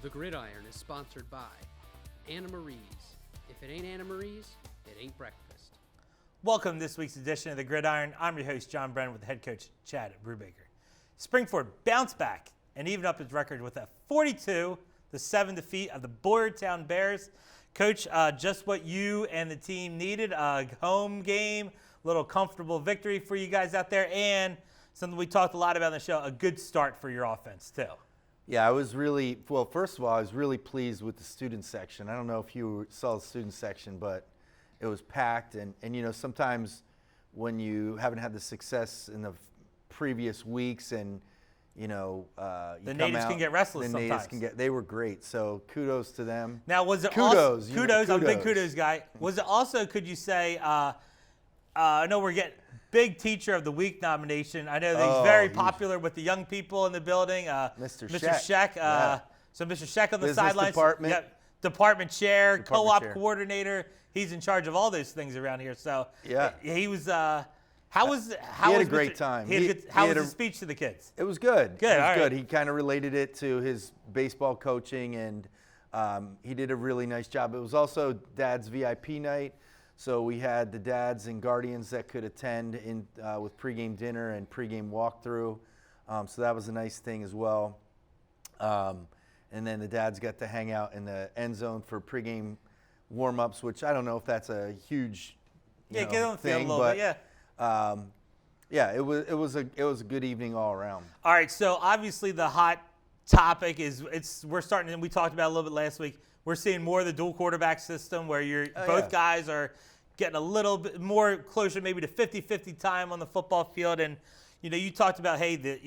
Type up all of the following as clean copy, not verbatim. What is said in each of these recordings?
The Gridiron is sponsored by Anna Marie's. If it ain't Anna Marie's, it ain't breakfast. Welcome to this week's edition of The Gridiron. I'm your host, John Brennan, with head coach Chad Brubaker. Springford bounced back and evened up its record with a 42-7 defeat of the Boyertown Bears. Coach, just what you and the team needed, a home game, a little comfortable victory for you guys out there, and something we talked a lot about in the show, a good start for your offense, too. Yeah, I was really, well, first of all, I was really pleased with the student section. I don't know if you saw the student section, but it was packed. And you know, sometimes when you haven't had the success in the previous weeks and, you know, the natives can get restless sometimes. Natives can get, they were great. So kudos to them. Now, was it kudos? Kudos, I'm a big kudos guy. Was it also, could you say, I know we're getting big Teacher of the Week nomination. I know that he's very popular with the young people in the building. Mr. Sheck. Yeah. So Mr. Sheck on the Business sidelines. department. Yep. Department chair, co-op chair. Coordinator. He's in charge of all those things around here. So yeah, he was. How was? He had a great time. How was his speech to the kids? It was good. Good. It was good. Right. He kind of related it to his baseball coaching, and he did a really nice job. It was also Dad's VIP night. So we had the dads and guardians that could attend in with pregame dinner and pregame walkthrough. So that was a nice thing as well. And then the dads got to hang out in the end zone for pregame warm-ups, which I don't know if that's a huge get on the thing, field a little but bit, yeah. Yeah, it was a good evening all around. All right, so obviously the hot topic is we're starting, and we talked about it a little bit last week. We're seeing more of the dual quarterback system where both guys are getting a little bit more closer maybe to 50-50 time on the football field. And, you know, you talked about, hey, the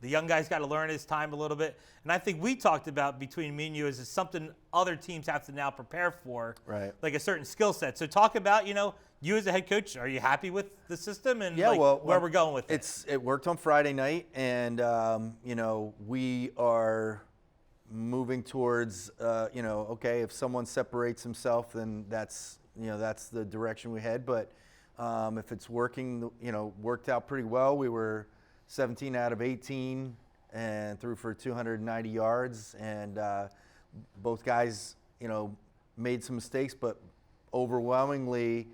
young guy's got to learn his time a little bit. And I think we talked about between me and you is something other teams have to now prepare for, right? Like a certain skill set. So talk about, you as a head coach, are you happy with the system and where we're going with it? It worked on Friday night, and, we are moving towards, okay, if someone separates himself, then that's the direction we head. But if it's working, worked out pretty well. We were 17 out of 18 and threw for 290 yards. And both guys, made some mistakes, but overwhelmingly,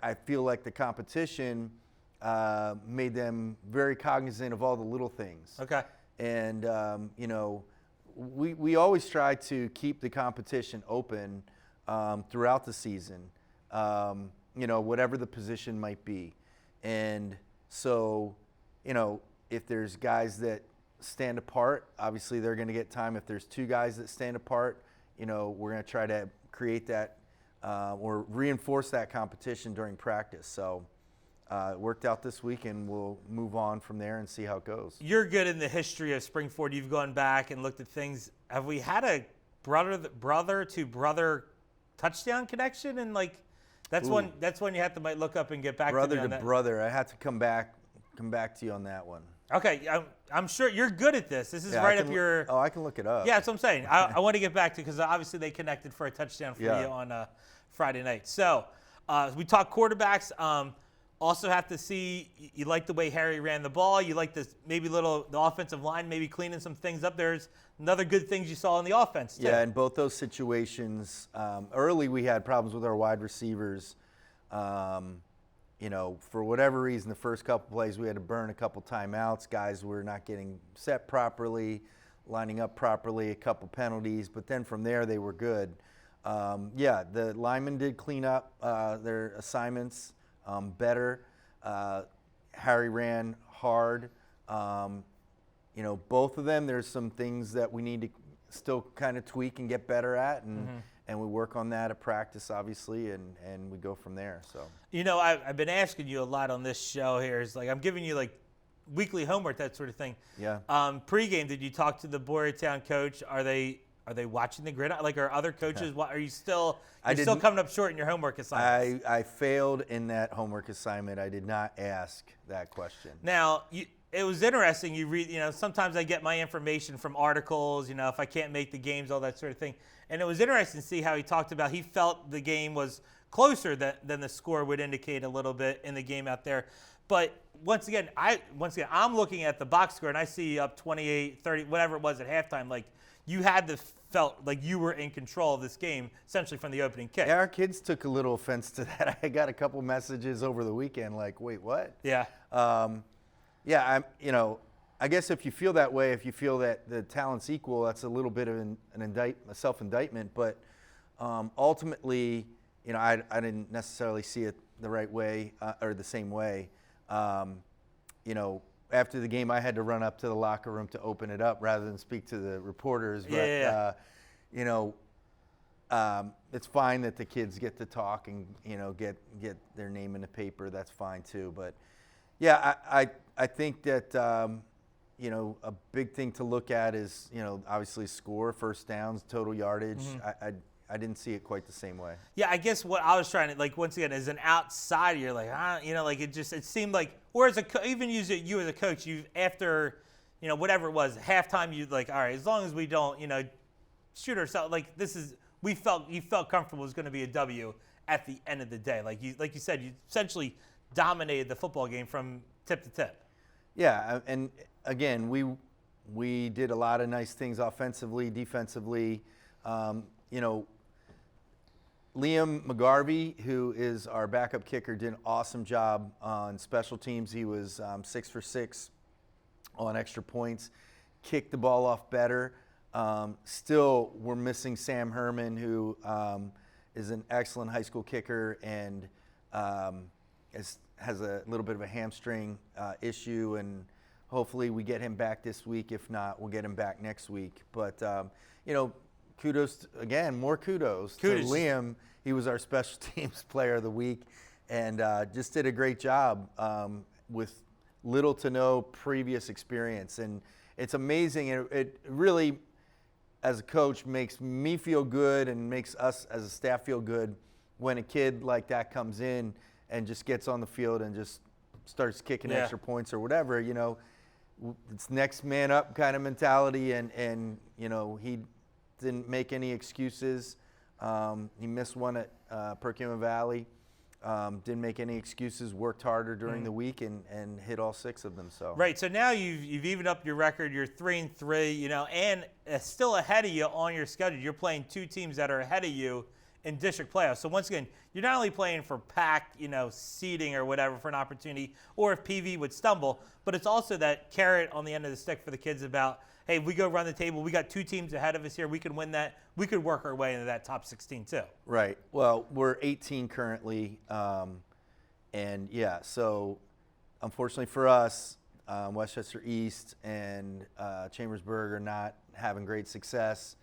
I feel like the competition made them very cognizant of all the little things. Okay. And, we always try to keep the competition open throughout the season, whatever the position might be. And so, if there's guys that stand apart, obviously they're going to get time. If there's two guys that stand apart, we're going to try to create that or reinforce that competition during practice. So it worked out this week, and we'll move on from there and see how it goes. You're good in the history of Springford. You've gone back and looked at things. Have we had a brother-to-brother touchdown connection? And that's when you have to might look up and get back brother to me on to brother. I have to come back to you on that one. Okay, I'm sure you're good at this. This is right up your. Oh, I can look it up. Yeah, that's what I'm saying. I want to get back to, because obviously they connected for a touchdown for you on Friday night. So we talk quarterbacks. Also have to see, you like the way Harry ran the ball. You like maybe the offensive line, maybe cleaning some things up. There's another good things you saw in the offense, too. Yeah, in both those situations, early we had problems with our wide receivers. For whatever reason, the first couple plays we had to burn a couple timeouts. Guys were not getting set properly, lining up properly, a couple penalties. But then from there, they were good. The linemen did clean up their assignments better. Harry ran hard. Both of them, there's some things that we need to still kind of tweak and get better at, and we work on that at practice, obviously, and we go from there. So I've been asking you a lot on this show here. Is I'm giving you weekly homework, that sort of thing. Yeah. Pre-game, did you talk to the Boyertown coach? Are they watching the Gridiron? Are other coaches? Are you still? You're still coming up short in your homework assignments. I failed in that homework assignment. I did not ask that question. Now, it was interesting. You read, sometimes I get my information from articles, if I can't make the games, all that sort of thing. And it was interesting to see how he talked about he felt the game was closer than the score would indicate a little bit in the game out there. But once again, I'm looking at the box score and I see up 28, 30, whatever it was at halftime. You had the felt like you were in control of this game, essentially from the opening kick. Yeah, our kids took a little offense to that. I got a couple messages over the weekend like, wait, what? Yeah. I guess if you feel that way, if you feel that the talent's equal, that's a little bit of a self-indictment. But ultimately, I didn't necessarily see it the right way or the same way. After the game, I had to run up to the locker room to open it up rather than speak to the reporters. But, it's fine that the kids get to talk and, get their name in the paper. That's fine, too. But, yeah, I think that, a big thing to look at is, obviously score, first downs, total yardage. Mm-hmm. I didn't see it quite the same way. Yeah, I guess what I was trying to, once again, as an outsider, you're like, it seemed like, or even you as a coach, after, whatever it was, halftime, you'd all right, as long as we don't, shoot ourselves, you felt comfortable it was going to be a W at the end of the day. Like you said, you essentially dominated the football game from tip to tip. Yeah, and again, we did a lot of nice things offensively, defensively. Liam McGarvey, who is our backup kicker, did an awesome job on special teams. He was 6 for 6 on extra points, kicked the ball off better. Still, we're missing Sam Herman, who is an excellent high school kicker and has a little bit of a hamstring issue, and hopefully we get him back this week. If not, we'll get him back next week. But, kudos, more kudos to Liam. He was our special teams player of the week and just did a great job with little to no previous experience. And it's amazing. It really, as a coach, makes me feel good and makes us as a staff feel good when a kid like that comes in and just gets on the field and just starts kicking extra points or whatever. It's next man up kind of mentality, and he didn't make any excuses. He missed one at Perkins Valley. Didn't make any excuses. Worked harder during the week and hit all 6 of them. So right. So now you've evened up your record. You're 3-3. And still ahead of you on your schedule. You're playing 2 teams that are ahead of you in district playoffs. So once again, you're not only playing for pack, seeding or whatever for an opportunity, or if PV would stumble, but it's also that carrot on the end of the stick for the kids about, hey, if we go run the table, we got 2 teams ahead of us here. We can win that. We could work our way into that top 16 too. Right. Well, we're 18 currently. So unfortunately for us, Westchester East and Chambersburg are not having great success.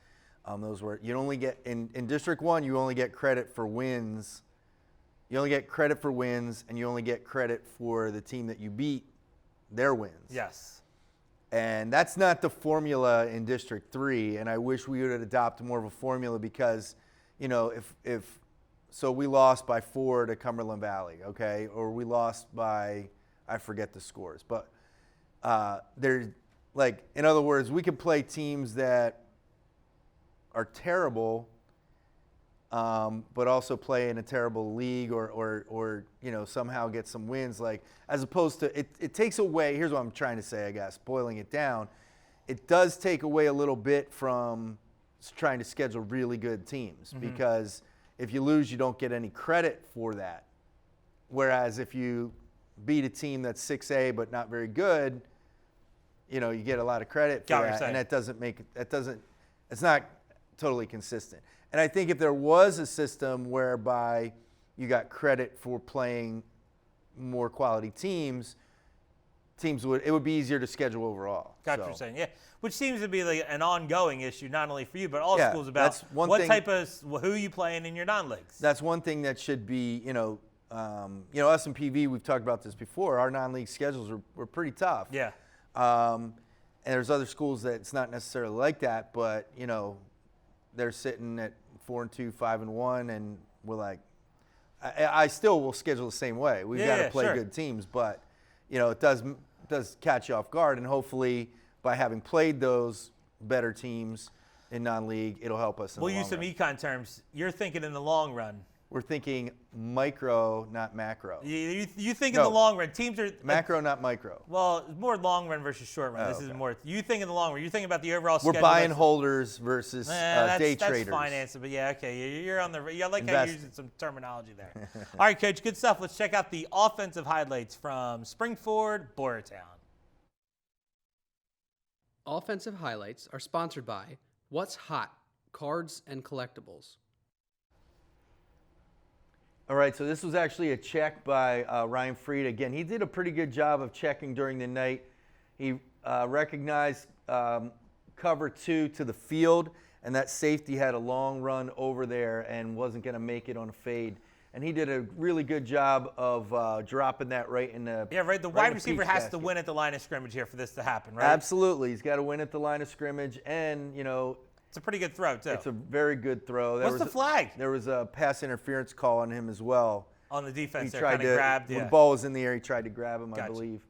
Those were, you only get, in District 1, you only get credit for wins. You only get credit for wins, and you only get credit for the team that you beat, their wins. Yes. And that's not the formula in District 3, and I wish we would adopt more of a formula because, so we lost by 4 to Cumberland Valley, okay? Or we lost by, I forget the scores. But in other words, we could play teams that are terrible, but also play in a terrible league or somehow get some wins. As opposed to, it takes away, here's what I'm trying to say, I guess, boiling it down. It does take away a little bit from trying to schedule really good teams because if you lose, you don't get any credit for that. Whereas if you beat a team that's 6A but not very good, you get a lot of credit for that. And it's not totally consistent. And I think if there was a system whereby you got credit for playing more quality teams would be easier to schedule overall. Got what you're saying, yeah. Which seems to be an ongoing issue, not only for you, but all schools about that's one thing, who you playing in your non-leagues. That's one thing that should be, us and PV, we've talked about this before. Our non-league schedules were pretty tough. Yeah. And there's other schools that it's not necessarily like that, but they're sitting at 4-2, 5-1, and we're like, I still will schedule the same way. We've got to play good teams, but it does catch you off guard, and hopefully by having played those better teams in non-league, it'll help us. We'll use some econ terms. You're thinking in the long run. we're thinking micro, not macro. You think in the long run, teams are macro, not micro. Well, it's more long run versus short run. This is more. You think in the long run. You're thinking about the overall. We're schedule. Buy and holders versus day traders. That's financing, but yeah, okay. You're on the. I like how you're using some terminology there. All right, Coach, good stuff. Let's check out the offensive highlights from Springford, Boyertown. Offensive highlights are sponsored by What's Hot? Cards and Collectibles. All right, so this was actually a check by Ryan Freed. Again, he did a pretty good job of checking during the night. He recognized cover 2 to the field, and that safety had a long run over there and wasn't going to make it on a fade. And he did a really good job of dropping that right in the right. The wide receiver has to win at the line of scrimmage here for this to happen, right? Absolutely, he's got to win at the line of scrimmage, and it's a pretty good throw, too. It's a very good throw. What's the flag? There was a pass interference call on him as well. On the defense, he tried to grab. When the ball was in the air, he tried to grab him, I believe.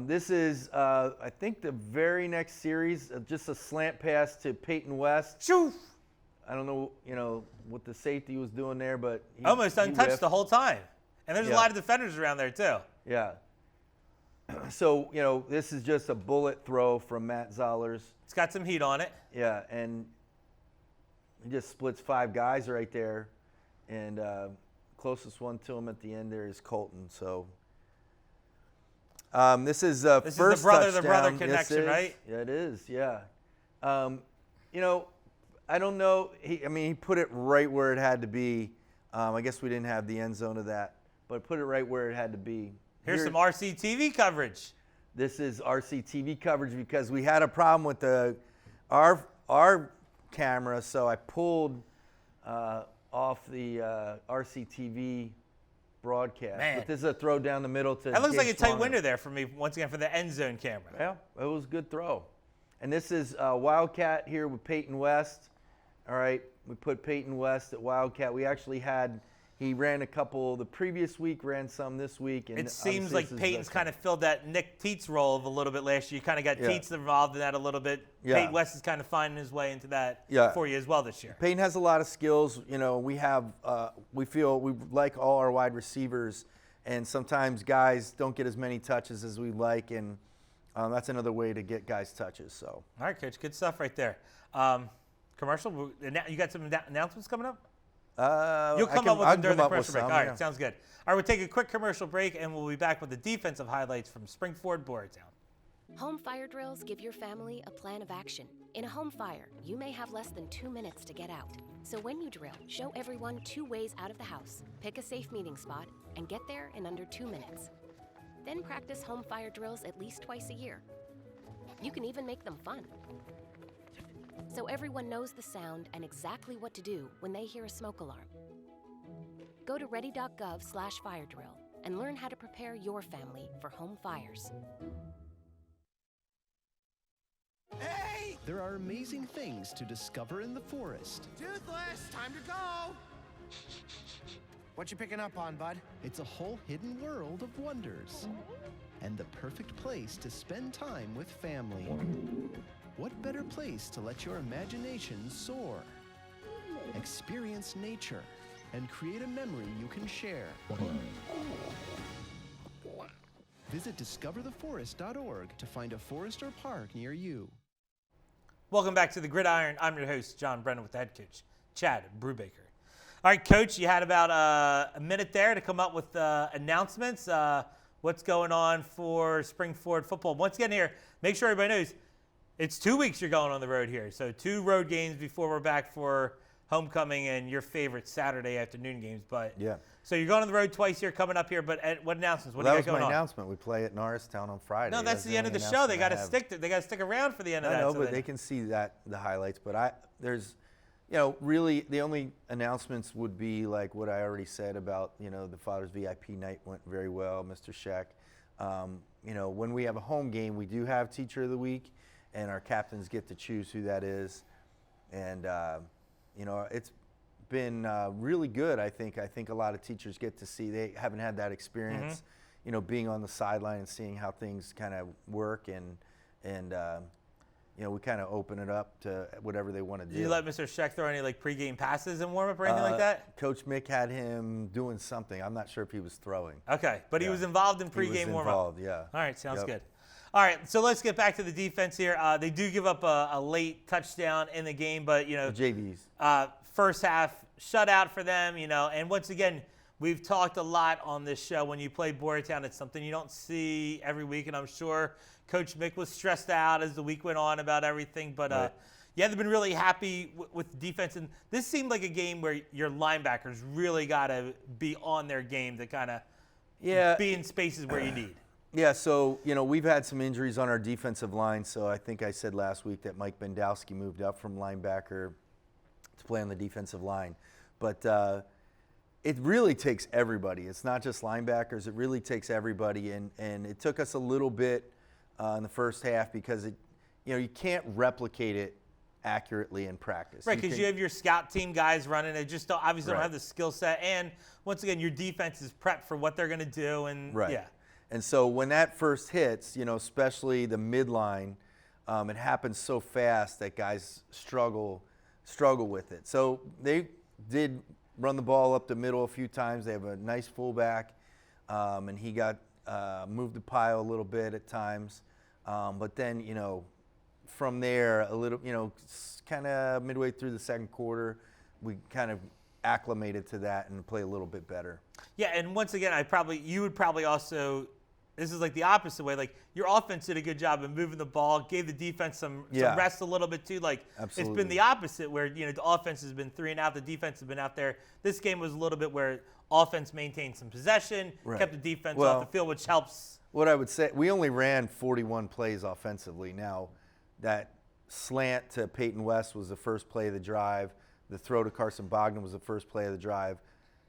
This is, I think, the very next series, just a slant pass to Peyton West. Shoo! I don't know, what the safety was doing there, but he almost untouched the whole time. And there's a lot of defenders around there, too. Yeah. So, this is just a bullet throw from Matt Zollers. It's got some heat on it. Yeah, and he just splits 5 guys right there. And closest one to him at the end there is Colton. So this is this first is the brother touchdown. The brother connection, right? Yeah, it is. Yeah. I don't know. He put it right where it had to be. I guess we didn't have the end zone of that, but put it right where it had to be. Here's some RCTV coverage. This is RCTV coverage because we had a problem with our camera, so I pulled off the RCTV broadcast. Man. But this is a throw down the middle to. That looks like a tight window window there for me once again for the end zone camera. Yeah, it was a good throw. And this is Wildcat here with Peyton West. All right, we put Peyton West at Wildcat. We actually he ran a couple the previous week, ran some this week. And it seems like Peyton's kind of filled that Nick Teets role of a little bit last year. You kind of got Teets involved in that a little bit. Yeah. Peyton West is kind of finding his way into that for you as well this year. Peyton has a lot of skills. We feel we like all our wide receivers, and sometimes guys don't get as many touches as we like, and that's another way to get guys touches. So. All right, Coach, good stuff right there. Commercial, you got some announcements coming up? You'll come up with them during the commercial break. All right, sounds good. All right, we'll take a quick commercial break, and we'll be back with the defensive highlights from Springford, Boyertown. Home fire drills give your family a plan of action. In a home fire, you may have less than 2 minutes to get out. So when you drill, show everyone 2 ways out of the house, pick a safe meeting spot, and get there in under 2 minutes. Then practice home fire drills at least twice a year. You can even make them fun. So everyone knows the sound and exactly what to do when they hear a smoke alarm. Go to ready.gov/fire drill and learn how to prepare your family for home fires. Hey! There are amazing things to discover in the forest. Toothless, time to go! What you picking up on, bud? It's a whole hidden world of wonders. And the perfect place to spend time with family. What better place to let your imagination soar? Experience nature and create a memory you can share. Visit discovertheforest.org to find a forest or park near you. Welcome back to the Gridiron. I'm your host, John Brennan, with the head coach, Chad Brubaker. All right, Coach, you had about a minute there to come up with announcements. What's going on for Springford football? Once again here, make sure everybody knows it's 2 weeks you're going on the road here. So 2 road games before we're back for homecoming and your favorite Saturday afternoon games. But yeah. So you're going on the road twice here coming up here. But what announcements? What do you you got going on? That was my announcement. We play at Norristown on Friday. No, that's the end of the show. They got to stick. They got to stick around for the end of that. I know, but they can see the highlights. But there's, really the only announcements would be like what I already said about the Father's VIP night went very well, Mr. Scheck. When we have a home game, we do have Teacher of the Week, and our captains get to choose who that is. And, it's been really good, I think. I think a lot of teachers get to see. They haven't had that experience, being on the sideline and seeing how things kind of work. And we kind of open it up to whatever they want to do. Did you let Mr. Scheck throw any like pregame passes and warm up or anything like that? Coach Mick had him doing something. I'm not sure if he was throwing. Okay, but he was involved in pregame warm up. Involved, yeah. All right, sounds Yep. good. All right, so let's get back to the defense here. They do give up a late touchdown in the game, but The JVs. first half shutout for them, and once again, we've talked a lot on this show. When you play Boyertown, it's something you don't see every week, and I'm sure Coach Mick was stressed out as the week went on about everything. But, Right. yeah, they've been really happy with the defense. And this seemed like a game where your linebackers really got to be on their game to kind of be in spaces where you need. Yeah, so, we've had some injuries on our defensive line. So I think I said last week that Mike Bendowski moved up from linebacker to play on the defensive line. But it really takes everybody. It's not just linebackers. It really takes everybody. And it took us a little bit in the first half because you can't replicate it accurately in practice. Right, because you have your scout team guys running. They just obviously don't Right. have the skill set. And once again, your defense is prepped for what they're going to do. And Right. yeah. And so when that first hits, especially the midline, it happens so fast that guys struggle with it. So they did run the ball up the middle a few times. They have a nice fullback, and he got moved the pile a little bit at times. But then, from there, a little, kind of midway through the second quarter, we kind of acclimated to that and play a little bit better. Yeah, and once again, you would probably also, this is like the opposite way. Like your offense did a good job of moving the ball, gave the defense some rest a little bit too. Like Absolutely. It's been the opposite where the offense has been 3 and out, the defense has been out there. This game was a little bit where offense maintained some possession, Right. kept the defense Well, off the field, which helps. What I would say, we only ran 41 plays offensively. Now, that slant to Peyton West was the first play of the drive. The throw to Carson Bogdan was the first play of the drive.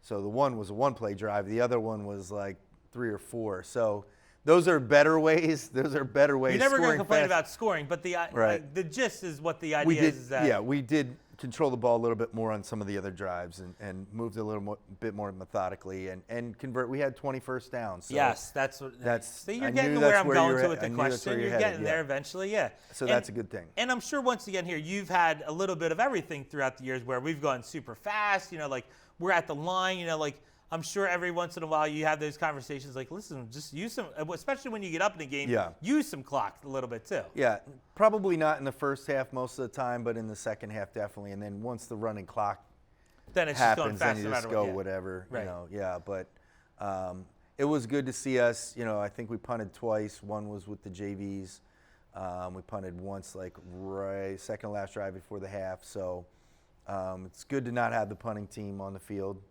So the one was a one-play drive. The other one was like 3 or 4. So those are better ways. Those are better ways. You're never going to Scoring complain fast. about scoring, but Right. the gist is what the We idea did, is that. we did control the ball a little bit more on some of the other drives and moved a little bit more methodically and convert. We had 20 first downs. So Yes, that's what. I you're knew getting to that's where I'm where going you're to at. with I the knew that's question. where You're you're getting headed, there yeah. eventually, yeah. So that's a good thing. And I'm sure once again here, you've had a little bit of everything throughout the years where we've gone super fast. Like we're at the line. Like I'm sure every once in a while you have those conversations. Like, listen, just use some, especially when you get up in a game. Yeah. Use some clock a little bit too. Yeah, probably not in the first half most of the time, but in the second half definitely. And then once the running clock Then it's just going happens, fast then no you just matter go what. Yeah. whatever. Right. Yeah. But it was good to see us. I think we punted twice. One was with the JVs. We punted once, like second to last drive before the half. So it's good to not have the punting team on the field.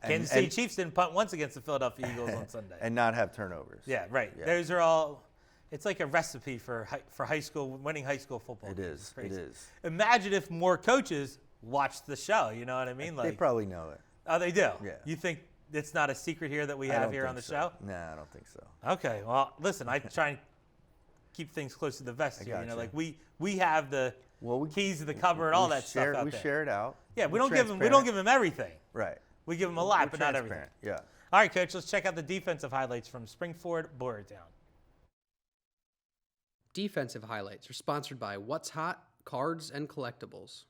Kansas City Chiefs didn't punt once against the Philadelphia Eagles on Sunday. And not have turnovers. Yeah, right. Yeah. Those are all. It's like a recipe for high school, winning high school football. It games. is. It's crazy. It is. Imagine if more coaches watched the show. You know what I mean? They probably know it. Oh, they do. Yeah. You think it's not a secret here that we I have don't here on the think so. show? Nah, I don't think so. Okay. Well, listen, I try and keep things close to the vest here. gotcha. Like we have the keys to the cupboard, all that share, stuff out we there. share it out. Yeah, we We're don't give them transparent. everything. Right. We give them a lot, We're but not everything. transparent. Yeah. All right, Coach, let's check out the defensive highlights from Springford, Boyertown. Defensive highlights are sponsored by What's Hot Cards and Collectibles.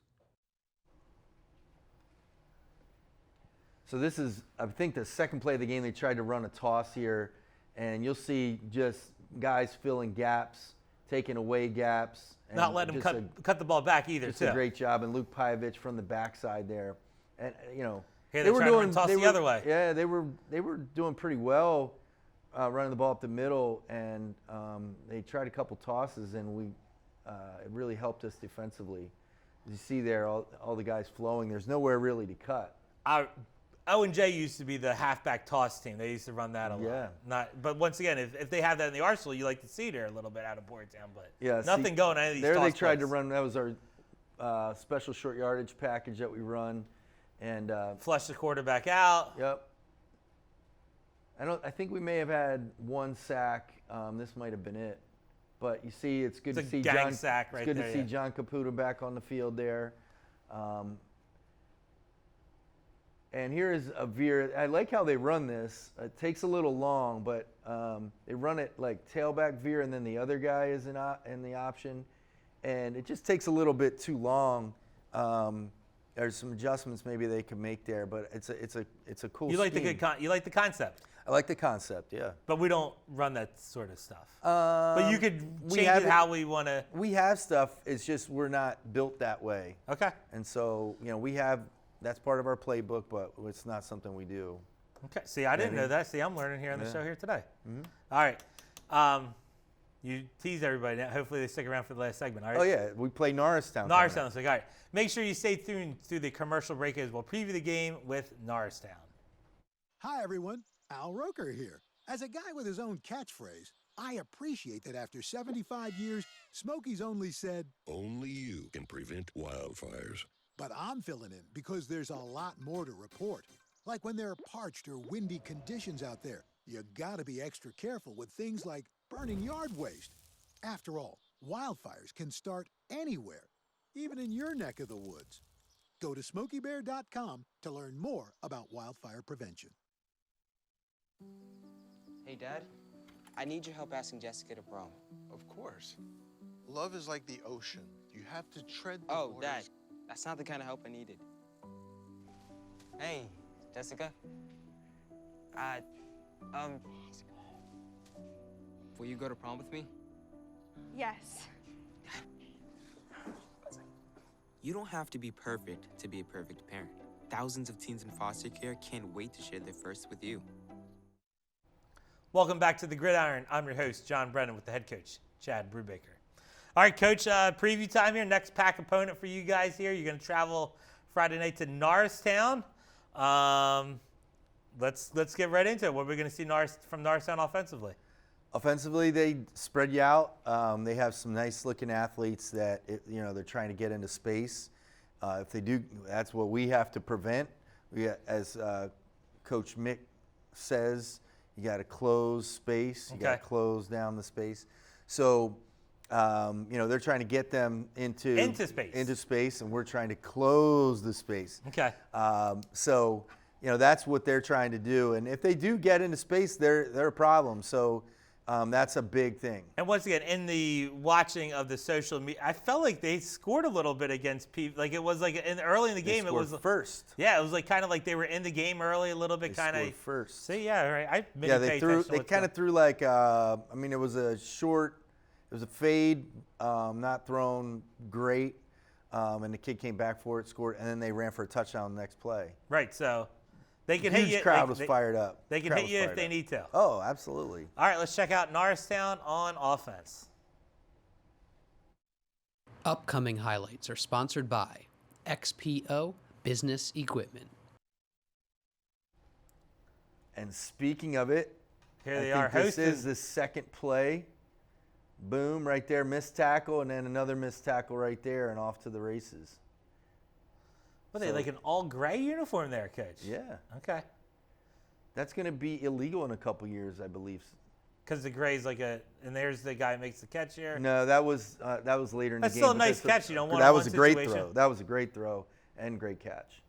So this is, I think, the second play of the game. They tried to run a toss here, and you'll see just guys filling gaps, taking away gaps. And Not letting them cut the ball back either, Just too. a great job, and Luke Pajevich from the backside there. And, Here they were trying to run toss the other way. Yeah, they were doing pretty well running the ball up the middle, and they tried a couple tosses, and it really helped us defensively. As you see there, all the guys flowing. There's nowhere really to cut. O&J used to be the halfback toss team. They used to run that a lot. Yeah. But once again, if they have that in the arsenal, you like to see there a little bit out of Boyertown. But Yeah, nothing going on any of these there toss they tried to plays. run. That was our special short yardage package that we run, and Flush the quarterback out. yep. I think we may have had one sack. This might have been it, but you see, it's good It's to a see gang John. sack right it's good there, to see yeah. John Caputo back on the field there. And here is a veer. I like how they run this. It takes a little long, but they run it like tailback veer, and then the other guy is in the option. and it just takes a little bit too long. There's some adjustments maybe they can make there, but it's a cool. You like scheme. you like the concept, I like the concept, yeah. but we don't run that sort of stuff. But you could change it how we want to. We have stuff. It's just we're not built that way. Okay. And so, we have, that's part of our playbook, but it's not something we do. Okay. See, I didn't know that. See, I'm learning here on the Yeah. show here today. Mm-hmm. All right. You tease everybody. Now. Hopefully they stick around for the last segment. All right. Oh, yeah. We play Norristown. Norristown. So, all right. Make sure you stay tuned through the commercial break as we'll preview the game with Norristown. Hi, everyone. Al Roker here. As a guy with his own catchphrase, I appreciate that after 75 years, Smokey's only said, Only you can prevent wildfires. but I'm filling in because there's a lot more to report. Like when there are parched or windy conditions out there, you gotta be extra careful with things like burning yard waste. After all, wildfires can start anywhere, even in your neck of the woods. Go to SmokeyBear.com to learn more about wildfire prevention. Hey, Dad. I need your help asking Jessica to prom. Of course. Love is like the ocean. You have to tread the Oh, waters. Dad. That's not the kind of help I needed. Hey, Jessica. Will you go to prom with me? Yes. You don't have to be perfect to be a perfect parent. Thousands of teens in foster care can't wait to share their first with you. Welcome back to the Gridiron. I'm your host, John Brennan, with the head coach, Chad Brubaker. All right, Coach, preview time here. Next pack opponent for you guys here. You're going to travel Friday night to Norristown. Let's get right into it. What are we going to see from Norristown offensively? Offensively, they spread you out. They have some nice-looking athletes that they're trying to get into space. If they do, that's what we have to prevent. As Coach Mick says, you got to close space. You got to close down the space. So, they're trying to get them into space, and we're trying to close the space. Okay. So, that's what they're trying to do. And if they do get into space, they're a problem. So. That's a big thing. And once again, in the watching of the social media, I felt like they scored a little bit against people. Like it was like early in the game, They it was first. Yeah, it was like kind of like they were in the game early a little bit, They kind of scored first. See, yeah, right. They kind of threw like it was a short, it was a fade, not thrown great, and the kid came back for it, scored, and then they ran for a touchdown the next play. Right. So. They can Huge hit you. Crowd was fired up. They can hit you if they need to. Oh, absolutely. All right, let's check out Norristown on offense. Upcoming highlights are sponsored by XPO Business Equipment. And speaking of it, Here they I are think this hosting. is the second play. Boom, right there, missed tackle, and then another missed tackle right there, and off to the races. What are they, like an all-gray uniform there, Coach? Yeah. Okay. That's going to be illegal in a couple years, I believe. Because the gray's like and there's the guy who makes the catch here. No, that was later in the game. That's still a but nice catch. You don't want that was a great situation. throw. That was a great throw and great catch.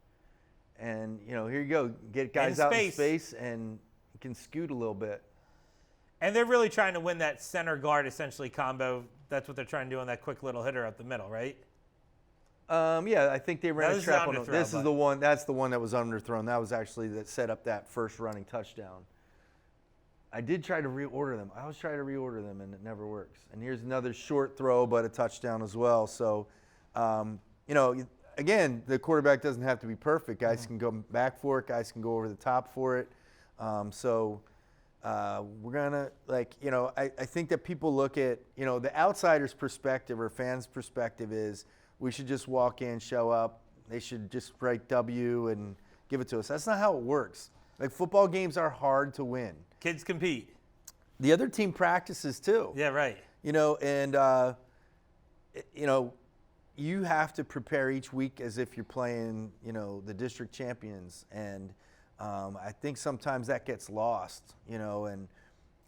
And, here you go. Get guys out in space, and you can scoot a little bit. And they're really trying to win that center guard essentially combo. That's what they're trying to do on that quick little hitter up the middle, right? Yeah, I think they ran a trap on him. This is the one. That's the one that was underthrown. That was actually that set up that first running touchdown. I did try to reorder them. I always try to reorder them, and it never works. And here's another short throw, but a touchdown as well. So, again, the quarterback doesn't have to be perfect. Guys can go back for it. Guys can go over the top for it. We're gonna I think that people look at the outsider's perspective or fans' perspective is. We should just walk in, show up. They should just write W and give it to us. That's not how it works. Like, football games are hard to win. Kids compete. The other team practices too. Yeah, right. You have to prepare each week as if you're playing, the district champions. And I think sometimes that gets lost, and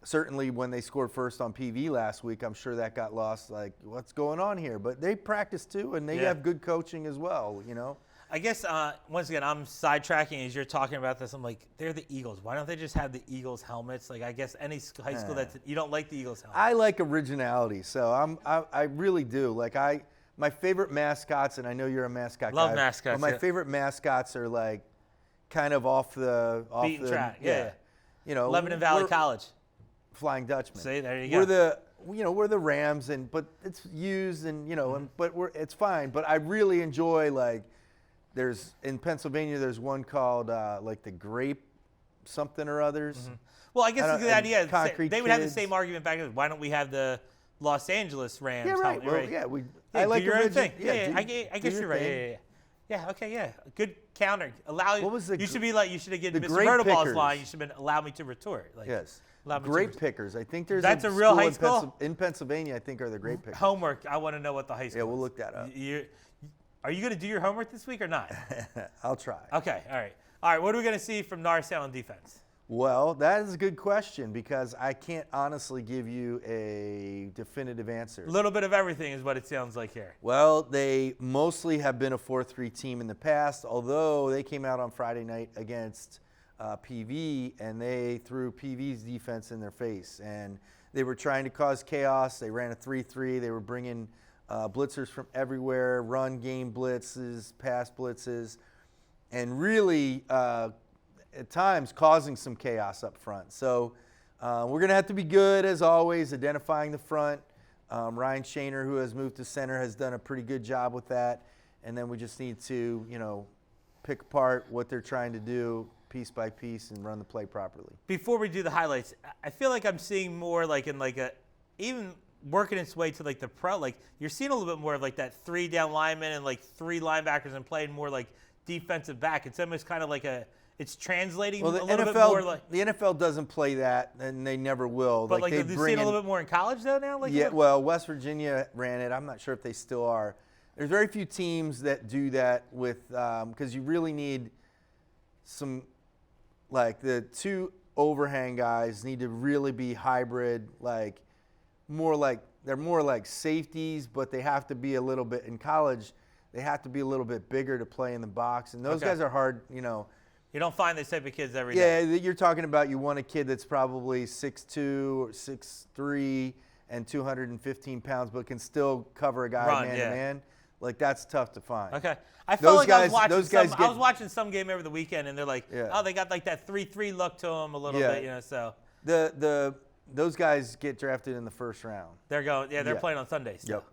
certainly when they scored first on PV last week, I'm sure that got lost, like, what's going on here? But they practice too, and they have good coaching as well, I guess once again, I'm sidetracking as you're talking about this. I'm like, they're the Eagles. Why don't they just have the Eagles helmets? Like, I guess any high school you don't like the Eagles helmet. I like originality, so I really do. Like my favorite mascots, and I know you're a mascot Love guy. mascots. But my favorite mascots are like kind of off the beaten track. Yeah. You know, Lebanon Valley College. Flying Dutchman. See, there you go. We're the Rams, but it's used, and it's fine. But I really enjoy like. In Pennsylvania, there's one called like the Grape something or others. Mm-hmm. Well, I guess the idea Concrete they would have the Kids. same argument back then. Why don't we have the Los Angeles Rams? Yeah, right. helmet, Well, yeah, I like do your own thing. Yeah, I guess you're right. Yeah. Okay. Yeah. Good counter. What was you should have given the Mr. Grape Vertiball's Pickers. line. You should have allow me to retort. Like, yes. allow me to Grape retort. Pickers. I think there's That's a real high school? in Pennsylvania. I think are the Grape Pickers. Homework. I want to know what the high school. Yeah, we'll is. look that up. Are you going to do your homework this week or not? I'll try. Okay. All right. What are we going to see from Norristown on defense? Well, that is a good question because I can't honestly give you a definitive answer. A little bit of everything is what it sounds like here. Well, they mostly have been a 4-3 team in the past, although they came out on Friday night against PV and they threw PV's defense in their face. And they were trying to cause chaos. They ran a 3-3. They were bringing blitzers from everywhere, run game blitzes, pass blitzes, and really at times causing some chaos up front. So we're going to have to be good, as always, identifying the front. Ryan Shaner, who has moved to center, has done a pretty good job with that. And then we just need to, pick apart what they're trying to do piece by piece and run the play properly. Before we do the highlights, I feel like I'm seeing more like in like even working its way to like the pro, like you're seeing a little bit more of like that 3 down lineman and like 3 linebackers and playing more like defensive back. It's almost kind of like it's translating a little bit more like. The NFL doesn't play that, and they never will. But like, you've seen a little bit more in college though now? Like, yeah, well, West Virginia ran it. I'm not sure if they still are. There's very few teams that do that with, because you really need some, like the 2 overhang guys need to really be hybrid, like they're more like safeties, but they have to be a little bit, in college, they have to be a little bit bigger to play in the box. And those guys are hard, You don't find this type of kids every day. Yeah, you're talking about you want a kid that's probably 6'2", or 6'3", and 215 pounds, but can still cover a guy man-to-man. Like, that's tough to find. Okay. I felt like I was watching some game over the weekend, and they're like, they got like that 3-3 look to them a little bit, so. Those guys get drafted in the first round. They're going, they're playing on Sundays. Yep.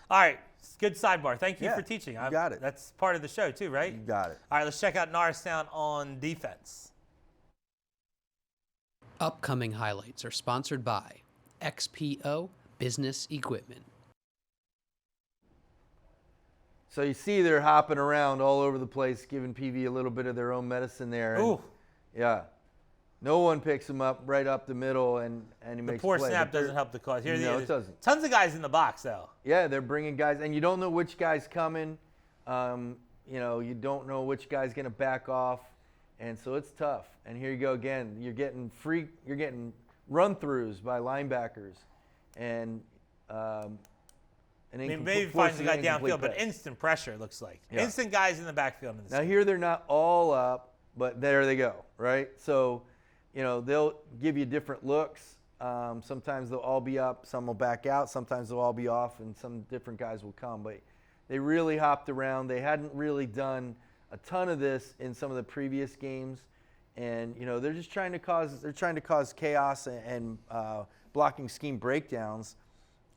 All right. Good sidebar. Thank you for teaching. You got it. That's part of the show too, right? You got it. All right, let's check out Norristown on defense. Upcoming highlights are sponsored by XPO Business Equipment. So you see they're hopping around all over the place, giving PV a little bit of their own medicine there. Ooh. Yeah. No one picks him up right up the middle, and he makes a play. The poor snap doesn't help the cause. Here, no, it doesn't. Tons of guys in the box, though. Yeah, they're bringing guys, and you don't know which guy's coming. You don't know which guy's going to back off, and so it's tough. And here you go again. You're getting run-throughs by linebackers, and maybe finds the guy downfield, but instant pressure, it looks like. Yeah. Instant guys in the backfield. Now here they're not all up, but there they go, right? So, they'll give you different looks. Sometimes they'll all be up, some will back out, sometimes they'll all be off, and some different guys will come. But they really hopped around. They hadn't really done a ton of this in some of the previous games. And, they're just trying to cause chaos and blocking scheme breakdowns.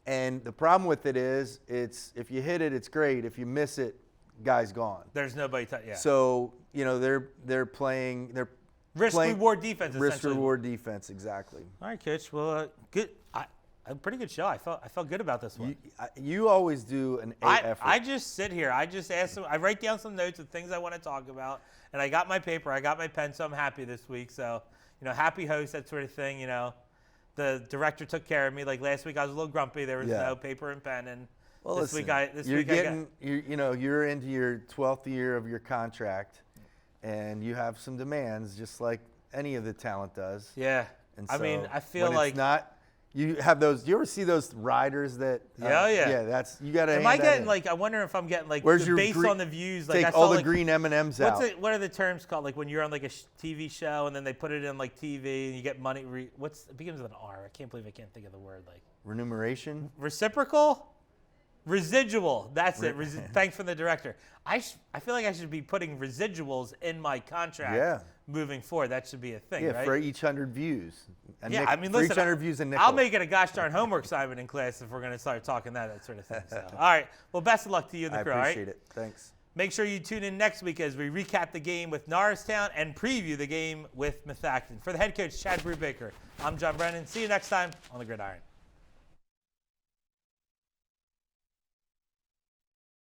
And the problem with it is, if you hit it, it's great. If you miss it, guy's gone. There's nobody. So they're playing. They're risk-reward defense. Risk-reward defense, exactly. All right, Coach. Well, good. A pretty good show. I felt good about this one. You always do an A effort. I just sit here. I just ask them. I write down some notes of things I want to talk about, and I got my paper. I got my pen, so I'm happy this week. So, happy host, that sort of thing. The director took care of me. Like last week, I was a little grumpy. There was no paper and pen, and this week you're into your 12th year of your contract, and you have some demands, just like any of the talent does. Yeah. And so I feel like it's not You have those. Do you ever see those riders that? Yeah. Yeah, that's you got to. Am I getting like? I wonder if I'm getting like. Where's the your based on the views? Like take I saw all the like, green M&Ms out. What are the terms called? Like when you're on like a TV show and then they put it in like TV and you get money. It begins with an R. I can't believe I can't think of the word. Like remuneration. Reciprocal. Residual. That's it. Thanks from the director. I feel like I should be putting residuals in my contract moving forward. That should be a thing, right? For each 100 views. I mean, for listen, each 100 views, a nickel. I'll make it a gosh darn homework assignment in class if we're going to start talking that sort of thing. So. All right. Well, best of luck to you and the crew. I appreciate it. Thanks. Make sure you tune in next week as we recap the game with Norristown and preview the game with Methacton. For the head coach, Chad Brubaker, I'm John Brennan. See you next time on the Gridiron.